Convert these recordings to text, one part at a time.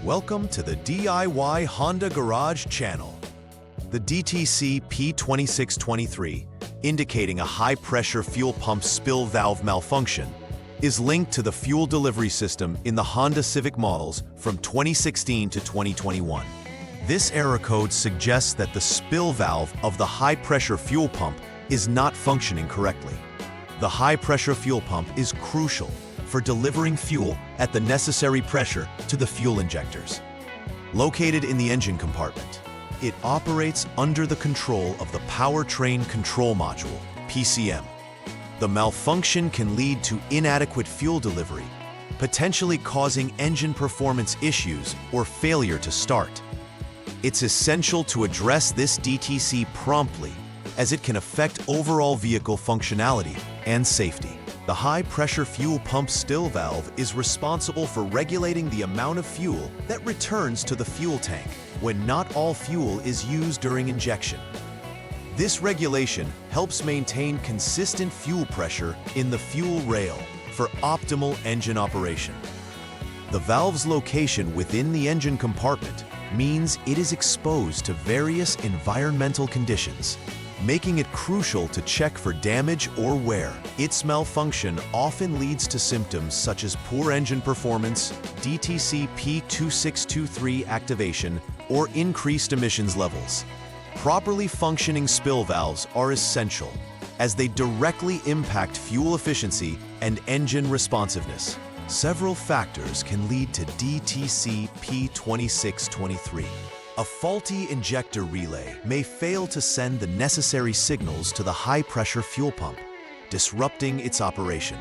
Welcome to the DIY Honda Garage channel. The DTC P2623, indicating a high-pressure fuel pump spill valve malfunction, is linked to the fuel delivery system in the Honda Civic models from 2016 to 2021. This error code suggests that the spill valve of the high-pressure fuel pump is not functioning correctly. The high-pressure fuel pump is crucial for delivering fuel at the necessary pressure to the fuel injectors. Located in the engine compartment, it operates under the control of the Powertrain Control Module, PCM. The malfunction can lead to inadequate fuel delivery, potentially causing engine performance issues or failure to start. It's essential to address this DTC promptly, as it can affect overall vehicle functionality and safety. The high-pressure fuel pump still valve is responsible for regulating the amount of fuel that returns to the fuel tank when not all fuel is used during injection. This regulation helps maintain consistent fuel pressure in the fuel rail for optimal engine operation. The valve's location within the engine compartment means it is exposed to various environmental conditions, making it crucial to check for damage or wear. Its malfunction often leads to symptoms such as poor engine performance, DTC P2623 activation, or increased emissions levels. Properly functioning spill valves are essential, as they directly impact fuel efficiency and engine responsiveness. Several factors can lead to DTC P2623. A faulty injector relay may fail to send the necessary signals to the high-pressure fuel pump, disrupting its operation.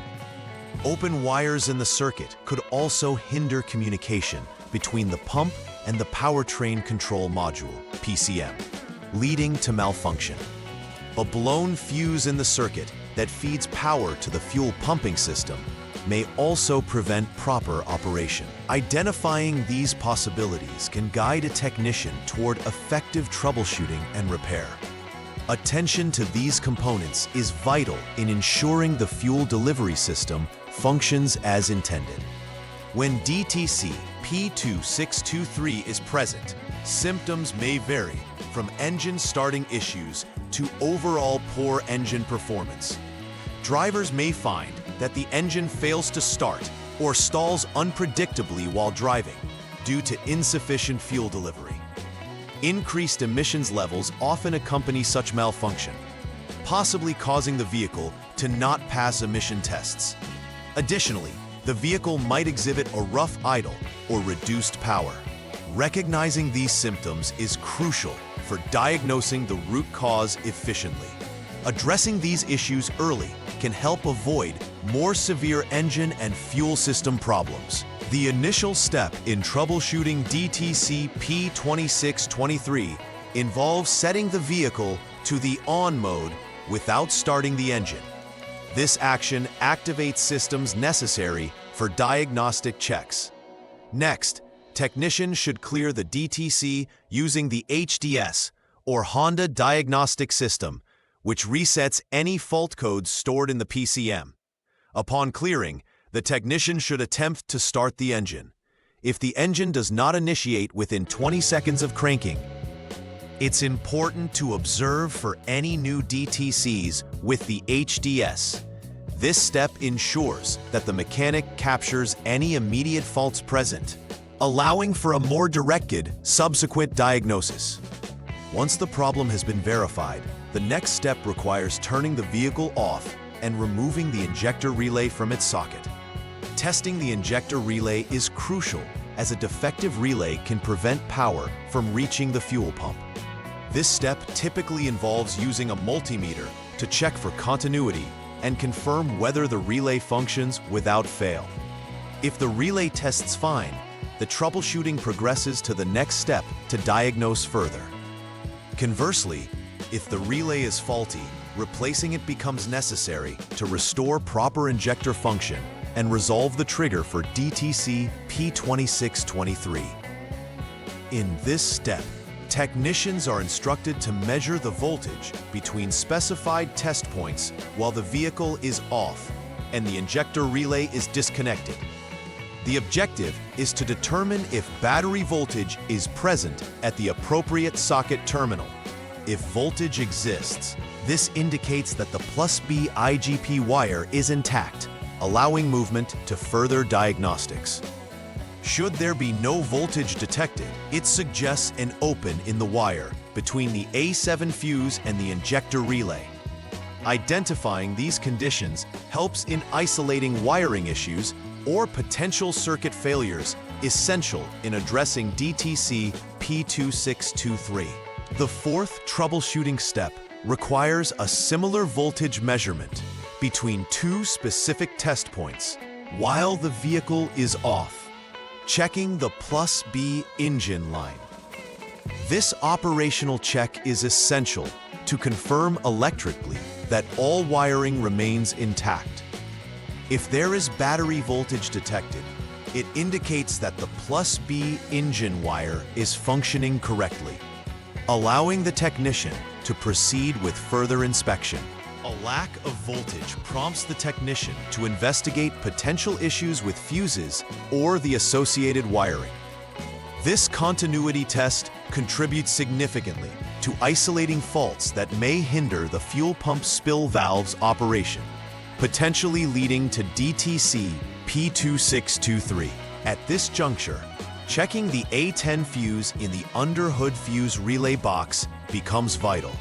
Open wires in the circuit could also hinder communication between the pump and the Powertrain Control Module, PCM, leading to malfunction. A blown fuse in the circuit that feeds power to the fuel pumping system may also prevent proper operation. Identifying these possibilities can guide a technician toward effective troubleshooting and repair. Attention to these components is vital in ensuring the fuel delivery system functions as intended. When DTC P2623 is present, symptoms may vary from engine starting issues to overall poor engine performance. Drivers may find that the engine fails to start or stalls unpredictably while driving due to insufficient fuel delivery. Increased emissions levels often accompany such malfunction, possibly causing the vehicle to not pass emission tests. Additionally, the vehicle might exhibit a rough idle or reduced power. Recognizing these symptoms is crucial for diagnosing the root cause efficiently. Addressing these issues early can help avoid more severe engine and fuel system problems. The initial step in troubleshooting DTC P2623 involves setting the vehicle to the on mode without starting the engine. This action activates systems necessary for diagnostic checks. Next, technicians should clear the DTC using the HDS, or Honda Diagnostic System, which resets any fault codes stored in the PCM. Upon clearing, the technician should attempt to start the engine. If the engine does not initiate within 20 seconds of cranking, it's important to observe for any new DTCs with the HDS. This step ensures that the mechanic captures any immediate faults present, allowing for a more directed subsequent diagnosis. Once the problem has been verified, the next step requires turning the vehicle off and removing the injector relay from its socket. Testing the injector relay is crucial, as a defective relay can prevent power from reaching the fuel pump. This step typically involves using a multimeter to check for continuity and confirm whether the relay functions without fail. If the relay tests fine, the troubleshooting progresses to the next step to diagnose further. Conversely, if the relay is faulty, replacing it becomes necessary to restore proper injector function and resolve the trigger for DTC P2623. In this step, technicians are instructed to measure the voltage between specified test points while the vehicle is off and the injector relay is disconnected. The objective is to determine if battery voltage is present at the appropriate socket terminal. If voltage exists, this indicates that the +B IGP wire is intact, allowing movement to further diagnostics. Should there be no voltage detected, it suggests an open in the wire between the A7 fuse and the injector relay. Identifying these conditions helps in isolating wiring issues or potential circuit failures, essential in addressing DTC P2623. The fourth troubleshooting step requires a similar voltage measurement between two specific test points while the vehicle is off, checking the +B engine line. This operational check is essential to confirm electrically that all wiring remains intact. If there is battery voltage detected, it indicates that the +B engine wire is functioning correctly, allowing the technician to proceed with further inspection. A lack of voltage prompts the technician to investigate potential issues with fuses or the associated wiring. This continuity test contributes significantly to isolating faults that may hinder the fuel pump spill valve's operation, potentially leading to DTC P2623. At this juncture, checking the A10 fuse in the underhood fuse relay box becomes vital.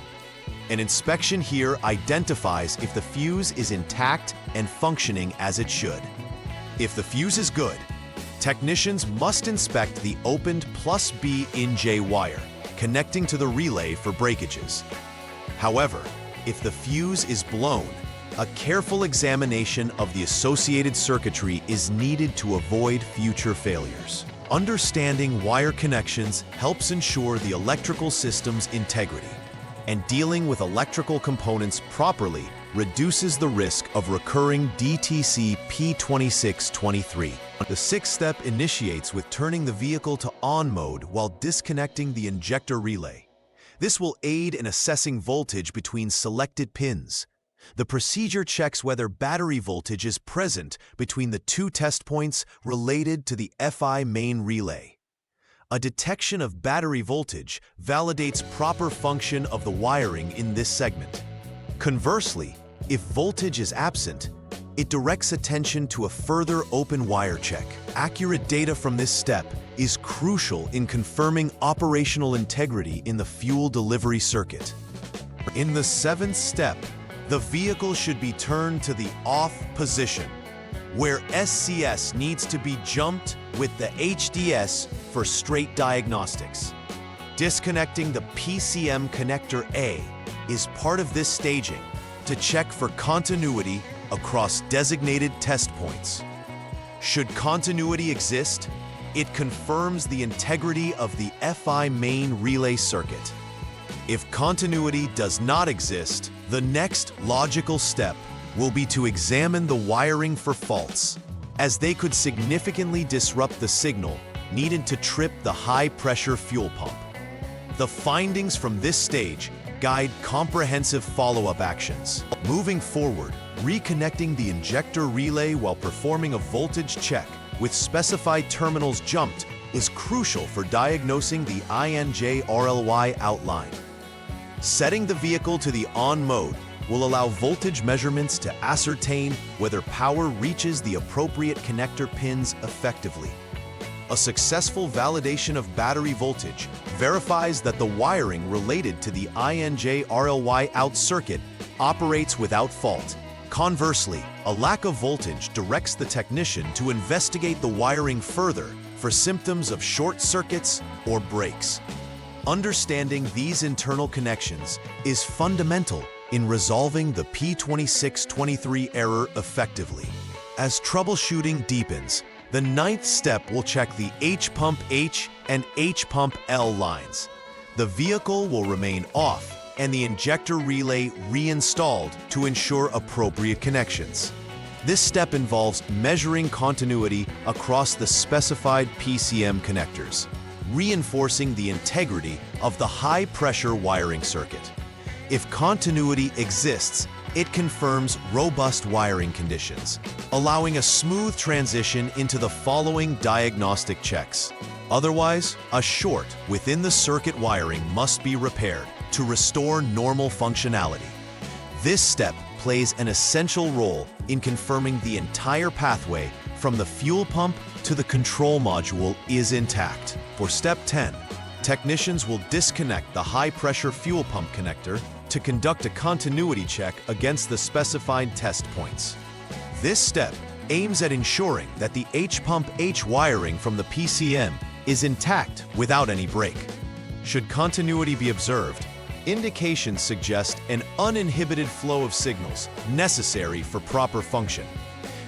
An inspection here identifies if the fuse is intact and functioning as it should. If the fuse is good, technicians must inspect the opened +B NJ wire connecting to the relay for breakages. However, if the fuse is blown, a careful examination of the associated circuitry is needed to avoid future failures. Understanding wire connections helps ensure the electrical system's integrity, and dealing with electrical components properly reduces the risk of recurring DTC P2623. The sixth step initiates with turning the vehicle to on mode while disconnecting the injector relay. This will aid in assessing voltage between selected pins. The procedure checks whether battery voltage is present between the two test points related to the FI main relay. A detection of battery voltage validates proper function of the wiring in this segment. Conversely, if voltage is absent, it directs attention to a further open wire check. Accurate data from this step is crucial in confirming operational integrity in the fuel delivery circuit. In the seventh step, the vehicle should be turned to the off position, where SCS needs to be jumped with the HDS for straight diagnostics. Disconnecting the PCM connector A is part of this staging to check for continuity across designated test points. Should continuity exist, it confirms the integrity of the FI main relay circuit. If continuity does not exist, the next logical step will be to examine the wiring for faults, as they could significantly disrupt the signal needed to trip the high-pressure fuel pump. The findings from this stage guide comprehensive follow-up actions. Moving forward, reconnecting the injector relay while performing a voltage check with specified terminals jumped is crucial for diagnosing the INJ RLY outline. Setting the vehicle to the on mode will allow voltage measurements to ascertain whether power reaches the appropriate connector pins effectively. A successful validation of battery voltage verifies that the wiring related to the INJ RLY out circuit operates without fault. Conversely, a lack of voltage directs the technician to investigate the wiring further for symptoms of short circuits or breaks. Understanding these internal connections is fundamental in resolving the P2623 error effectively. As troubleshooting deepens, the ninth step will check the H-pump H and H-pump L lines. The vehicle will remain off and the injector relay reinstalled to ensure appropriate connections. This step involves measuring continuity across the specified PCM connectors, reinforcing the integrity of the high-pressure wiring circuit. If continuity exists, It confirms robust wiring conditions, allowing a smooth transition into the following diagnostic checks. Otherwise, a short within the circuit wiring must be repaired to restore normal functionality. This step plays an essential role in confirming the entire pathway from the fuel pump to the control module is intact. For step 10, technicians will disconnect the high-pressure fuel pump connector to conduct a continuity check against the specified test points. This step aims at ensuring that the H-pump H wiring from the PCM is intact without any break. Should continuity be observed, indications suggest an uninhibited flow of signals necessary for proper function.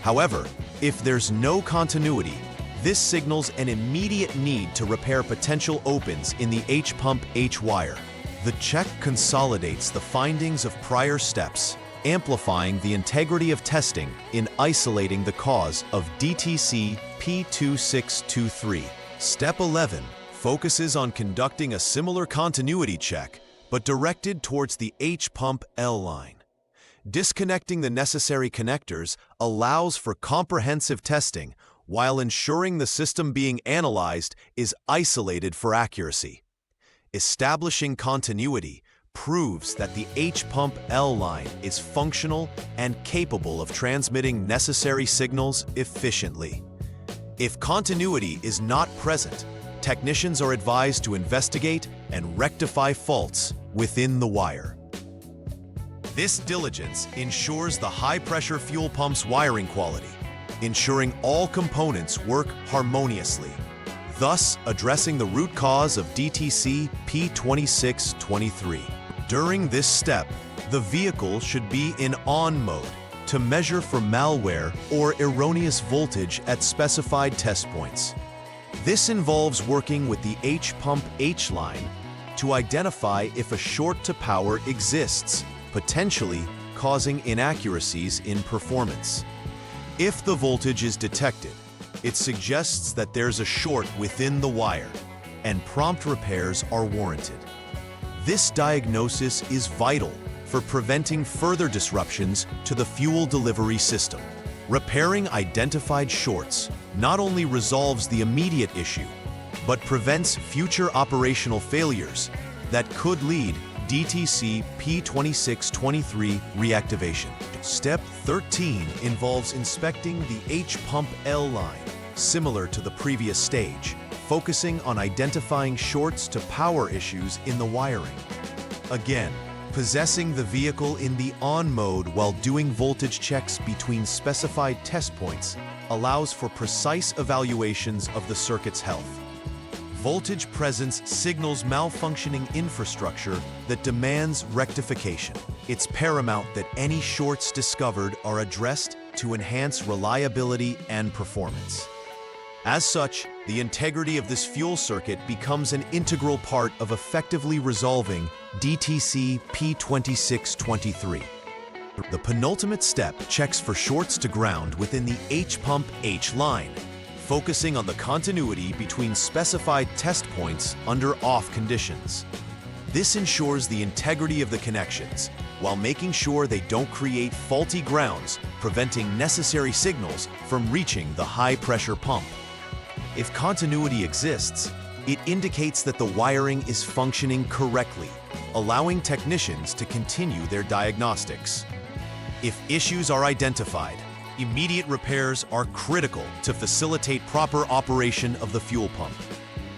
However, if there's no continuity, this signals an immediate need to repair potential opens in the H-pump H wire. The check consolidates the findings of prior steps, amplifying the integrity of testing in isolating the cause of DTC P2623. Step 11 focuses on conducting a similar continuity check, but directed towards the H-pump L line. Disconnecting the necessary connectors allows for comprehensive testing while ensuring the system being analyzed is isolated for accuracy. Establishing continuity proves that the H-pump L line is functional and capable of transmitting necessary signals efficiently. If continuity is not present, technicians are advised to investigate and rectify faults within the wire. This diligence ensures the high-pressure fuel pump's wiring quality, ensuring all components work harmoniously, thus addressing the root cause of DTC P2623. During this step, the vehicle should be in on mode to measure for malware or erroneous voltage at specified test points. This involves working with the H-pump H line to identify if a short to power exists, potentially causing inaccuracies in performance. If the voltage is detected, it suggests that there's a short within the wire, and prompt repairs are warranted. This diagnosis is vital for preventing further disruptions to the fuel delivery system. Repairing identified shorts not only resolves the immediate issue, but prevents future operational failures that could lead DTC P2623 reactivation. Step 13 involves inspecting the H-pump L line, similar to the previous stage, focusing on identifying shorts to power issues in the wiring. Again, possessing the vehicle in the on mode while doing voltage checks between specified test points allows for precise evaluations of the circuit's health. Voltage presence signals malfunctioning infrastructure that demands rectification. It's paramount that any shorts discovered are addressed to enhance reliability and performance. As such, the integrity of this fuel circuit becomes an integral part of effectively resolving DTC P2623. The penultimate step checks for shorts to ground within the H-pump H line, focusing on the continuity between specified test points under off conditions. This ensures the integrity of the connections, while making sure they don't create faulty grounds, preventing necessary signals from reaching the high-pressure pump. If continuity exists, it indicates that the wiring is functioning correctly, allowing technicians to continue their diagnostics. If issues are identified, immediate repairs are critical to facilitate proper operation of the fuel pump.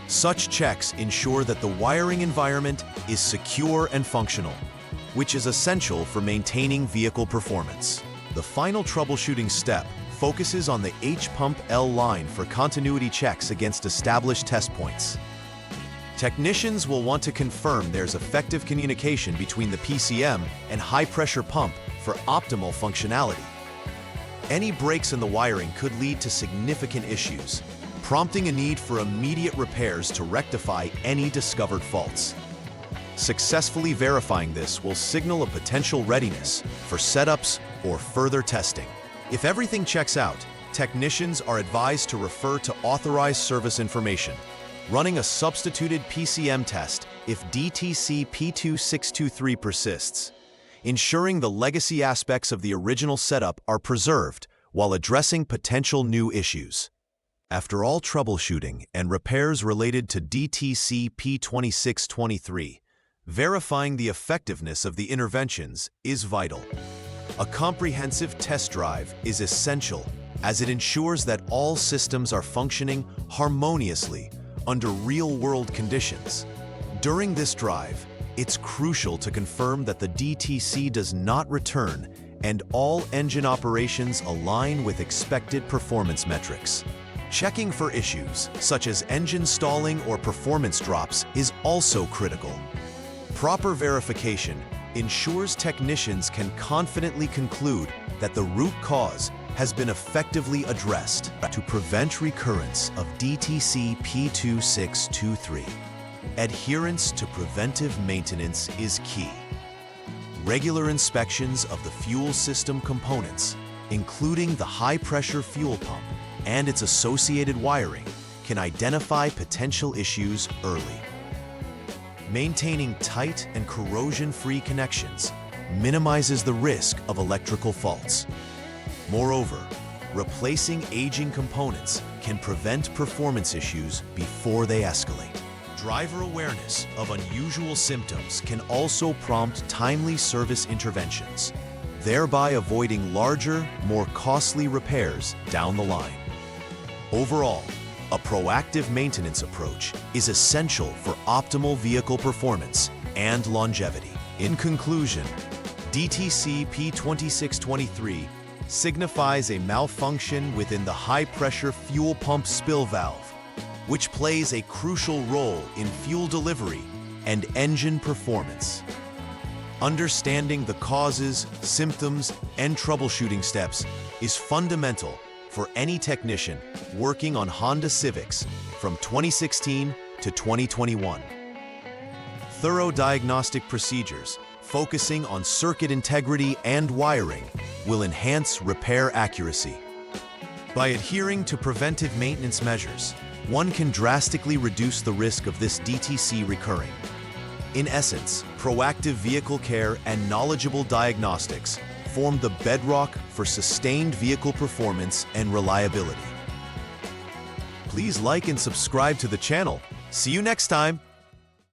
Such checks ensure that the wiring environment is secure and functional, which is essential for maintaining vehicle performance. The final troubleshooting step focuses on the H-pump L line for continuity checks against established test points. Technicians will want to confirm there's effective communication between the PCM and high-pressure pump for optimal functionality. Any breaks in the wiring could lead to significant issues, prompting a need for immediate repairs to rectify any discovered faults. Successfully verifying this will signal a potential readiness for setups or further testing. If everything checks out, technicians are advised to refer to authorized service information, running a substituted PCM test if DTC P2623 persists. ensuring the legacy aspects of the original setup are preserved while addressing potential new issues. After all troubleshooting and repairs related to DTC P2623, verifying the effectiveness of the interventions is vital. A comprehensive test drive is essential as it ensures that all systems are functioning harmoniously under real-world conditions. During this drive, it's crucial to confirm that the DTC does not return and all engine operations align with expected performance metrics. Checking for issues, such as engine stalling or performance drops, is also critical. Proper verification ensures technicians can confidently conclude that the root cause has been effectively addressed to prevent recurrence of DTC P2623. Adherence to preventive maintenance is key. Regular inspections of the fuel system components, including the high-pressure fuel pump and its associated wiring, can identify potential issues early. Maintaining tight and corrosion-free connections minimizes the risk of electrical faults. Moreover, replacing aging components can prevent performance issues before they escalate. Driver awareness of unusual symptoms can also prompt timely service interventions, thereby avoiding larger, more costly repairs down the line. Overall, a proactive maintenance approach is essential for optimal vehicle performance and longevity. In conclusion, DTC P2623 signifies a malfunction within the high-pressure fuel pump spill valve, which plays a crucial role in fuel delivery and engine performance. Understanding the causes, symptoms, and troubleshooting steps is fundamental for any technician working on Honda Civics from 2016 to 2021. Thorough diagnostic procedures focusing on circuit integrity and wiring will enhance repair accuracy. By adhering to preventive maintenance measures, one can drastically reduce the risk of this DTC recurring. In essence, proactive vehicle care and knowledgeable diagnostics form the bedrock for sustained vehicle performance and reliability. Please like and subscribe to the channel. See you next time.